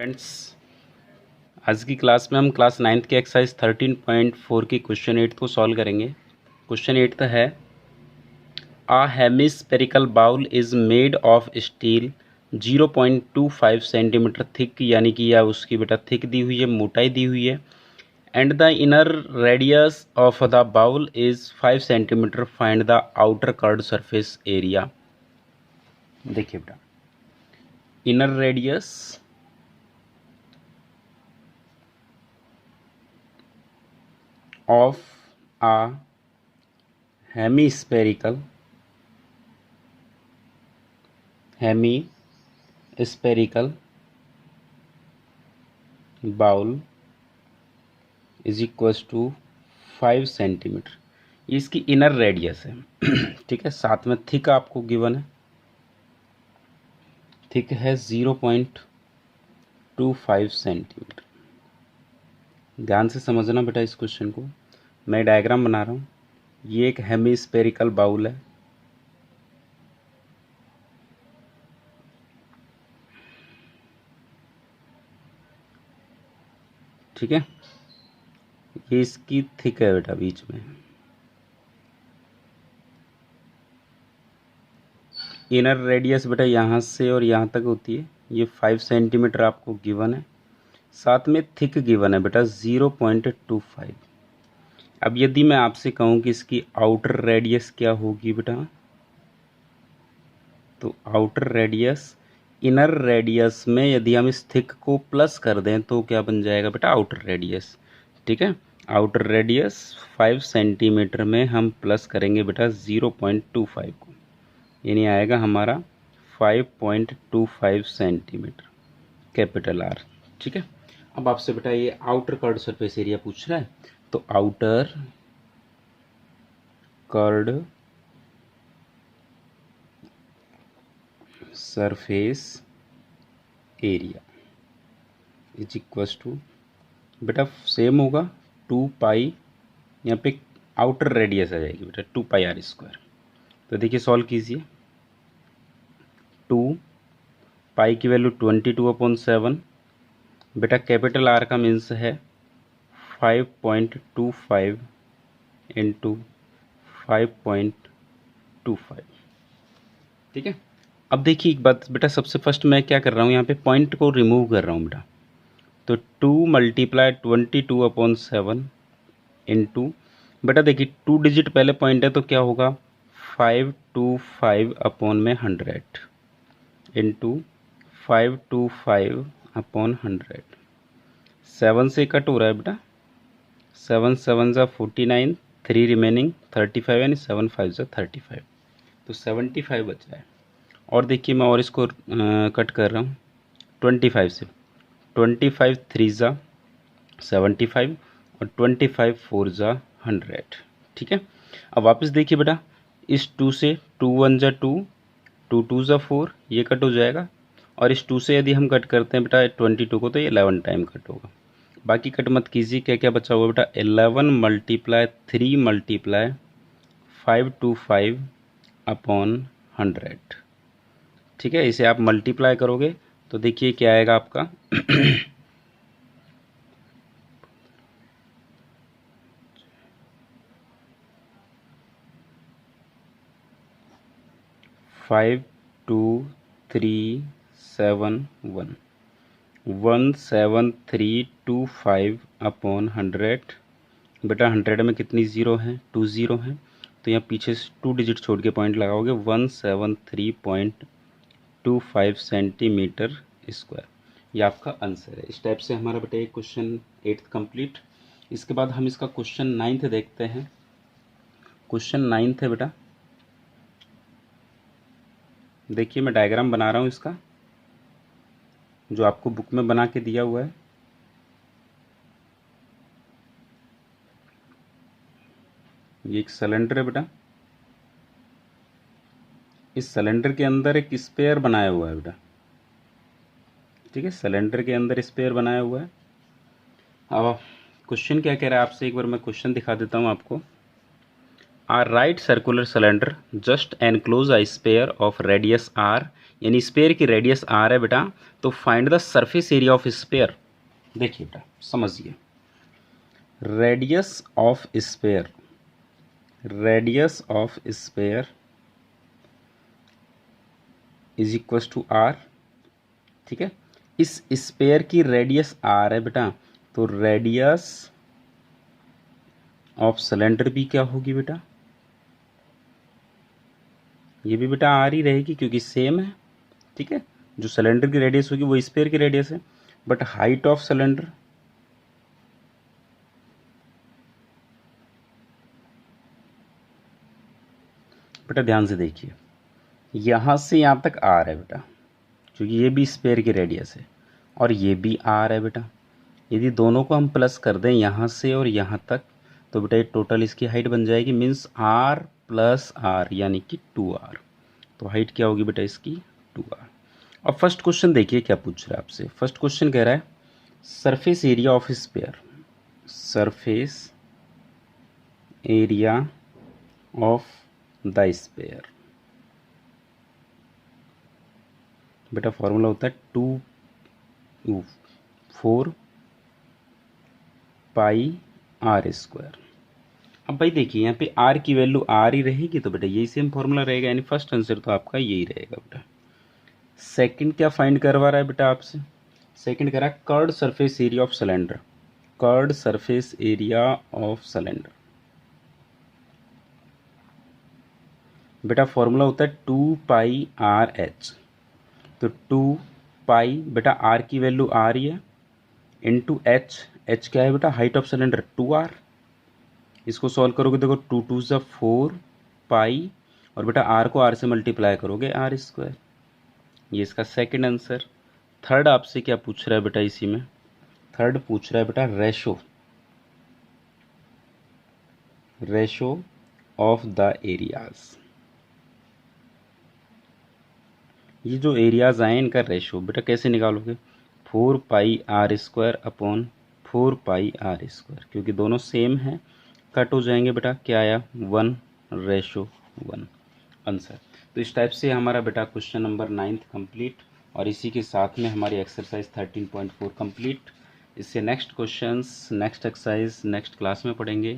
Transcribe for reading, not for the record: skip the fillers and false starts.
Friends, आज की class में हम क्लास 9th के एक्सरसाइज 13.4 की क्वेश्चन 8 को सॉल्व करेंगे। क्वेश्चन 8 है a hemispherical bowl is made of steel 0.25 centimetre thick, यानी कि यह उसकी बेटा थिक दी हुई है, मोटाई दी हुई है। And the inner radius of the bowl is 5 centimetre, find the outer curved surface area. देखिए बेटा, inner radius of a hemispherical bowl is equals to 5 centimetre. ये इसकी इनर रेडियस है। ठीक है, साथ में थिक आपको गिवन है, थिक है 0.25 सेंटीमीटर। ध्यान से समझना बेटा इस क्वेश्चन को, मैं डायग्राम बना रहा हूँ। ये एक हेमिस्फेरिकल बाउल है, ठीक है। ये इसकी थिक है बेटा, बीच में इनर रेडियस बेटा यहाँ से और यहाँ तक होती है। ये 5 सेंटीमीटर आपको गिवन है, साथ में थिक गिवन है बेटा 0.25। अब यदि मैं आपसे कहूँ कि इसकी आउटर रेडियस क्या होगी बेटा, तो आउटर रेडियस इनर रेडियस में यदि हम इस थिक को प्लस कर दें तो क्या बन जाएगा बेटा, आउटर रेडियस। ठीक है, आउटर रेडियस 5 सेंटीमीटर में हम प्लस करेंगे बेटा 0.25 को, यानी आएगा हमारा 5.25 सेंटीमीटर, कैपिटल आर। ठीक है, अब आपसे बेटा ये आउटर कर्ड सरफेस एरिया पूछ रहा है, तो outer curved surface area is equals to बेटा सेम होगा 2 पाई, यहाँ पे आउटर रेडियस आ जाएगी बेटा 2 पाई आर स्क्वायर। तो देखिए सॉल्व कीजिए, 2 पाई की वैल्यू 22/7 बेटा, कैपिटल आर का मीन्स है 5.25 इंटू 5.25। ठीक है, अब देखिए एक बात बेटा, सबसे फर्स्ट मैं क्या कर रहा हूँ, यहाँ पे पॉइंट को रिमूव कर रहा हूँ बेटा। तो 2 × 22/7 इंटू बेटा, देखिए 2 डिजिट पहले पॉइंट है तो क्या होगा 525/100 इंटू 525/100। 7 से कट हो रहा है बेटा, 7 7 ज़ा 49, 3 रिमेनिंग 35 यानी 7 5 ज़ा 35, तो 75 बचा है। और देखिए मैं और इसको कट कर रहा हूँ 25 से, 25 3 ज़ा 75 और 25 4 ज़ा 100। ठीक है, अब वापस देखिए बेटा, इस 2 से 2 1 ज़ा 2, 2 2 ज़ा 4, ये कट हो जाएगा। और इस 2 से यदि हम कट करते हैं बेटा 22 को, तो ये 11 टाइम कट होगा। बाकी कट मत कीजिए, क्या क्या बचा हुआ बेटा, 11 × 3 × 525/100। ठीक है, इसे आप मल्टीप्लाई करोगे तो देखिए क्या आएगा आपका 52371 17325/100। बेटा 100 में कितनी ज़ीरो हैं, 2 ज़ीरो हैं, तो यहाँ पीछे से 2 डिजिट छोड़ के पॉइंट लगाओगे, 173.25 सेंटीमीटर स्क्वायर। ये आपका आंसर है। इस टाइप से हमारा बेटा एक क्वेश्चन 8th कंप्लीट। इसके बाद हम इसका क्वेश्चन 9th देखते हैं। क्वेश्चन 9th है बेटा, देखिए मैं डायग्राम बना रहा हूँ इसका, जो आपको बुक में बना के दिया हुआ है। ये एक सिलेंडर है बेटा, इस सिलेंडर के अंदर एक स्पेयर बनाया हुआ है बेटा। ठीक है, सिलेंडर के अंदर स्पेयर बनाया हुआ है। अब क्वेश्चन क्या कह रहा है आपसे, एक बार मैं क्वेश्चन दिखा देता हूँ आपको। A right circular cylinder just enclose a sphere of radius R, यानी स्पेयर की रेडियस आर है बेटा, तो find the surface area of sphere. देखिए बेटा समझिए, radius of sphere, radius of sphere is equal to R, ठीक है। इस स्पेयर की रेडियस आर है बेटा, तो रेडियस ऑफ सिलेंडर भी क्या होगी बेटा, ये भी बेटा आर ही रहेगी क्योंकि सेम है, ठीक है। जो सिलेंडर की रेडियस होगी वो स्पेयर की रेडियस है, बट हाइट ऑफ सिलेंडर, बेटा ध्यान से देखिए, यहां से यहां तक आर है बेटा, क्योंकि ये भी स्पेयर की रेडियस है और ये भी आर है बेटा। यदि दोनों को हम प्लस कर दें यहाँ से और यहाँ तक, तो बेटा ये टोटल इसकी हाइट बन जाएगी, मीन्स आर प्लस आर यानी कि 2r। तो हाइट क्या होगी बेटा इसकी 2r। अब फर्स्ट क्वेश्चन देखिए क्या पूछ रहा है आपसे। फर्स्ट क्वेश्चन कह रहा है surface area of sphere, surface area of the sphere, बेटा फॉर्मूला होता है 4 पाई आर स्क्वायर। अब भाई देखिए यहाँ पे आर की वैल्यू आर ही रहेगी, तो बेटा यही सेम फॉर्मूला रहेगा, यानी फर्स्ट आंसर तो आपका यही रहेगा बेटा। सेकंड क्या फाइंड करवा रहा है बेटा आपसे, सेकंड कह रहा है curd surface area of cylinder, curd surface area of cylinder. बेटा फॉर्मूला होता है 2 पाई आर एच, तो 2 पाई बेटा आर की वैल्यू आर ही है, इंटू एच, एच क्या है बेटा हाइट ऑफ सिलेंडर 2r। इसको सॉल्व करोगे देखो 2 2 ज़ा 4 पाई, और बेटा आर को आर से मल्टीप्लाई करोगे आर स्क्वायर। ये इसका सेकंड आंसर। थर्ड आपसे क्या पूछ रहा है बेटा इसी में, थर्ड पूछ रहा है बेटा ratio, ratio of the areas. ये जो एरियाज आए इनका रेशो बेटा कैसे निकालोगे, 4 pi R square upon 4 pi R square, क्योंकि दोनों सेम हैं, कट हो जाएंगे बेटा, क्या आया 1:1 आंसर। तो इस टाइप से हमारा बेटा क्वेश्चन नंबर 9th कंप्लीट, और इसी के साथ में हमारी एक्सरसाइज 13.4 कंप्लीट। इससे next questions, next exercise next class में पढ़ेंगे।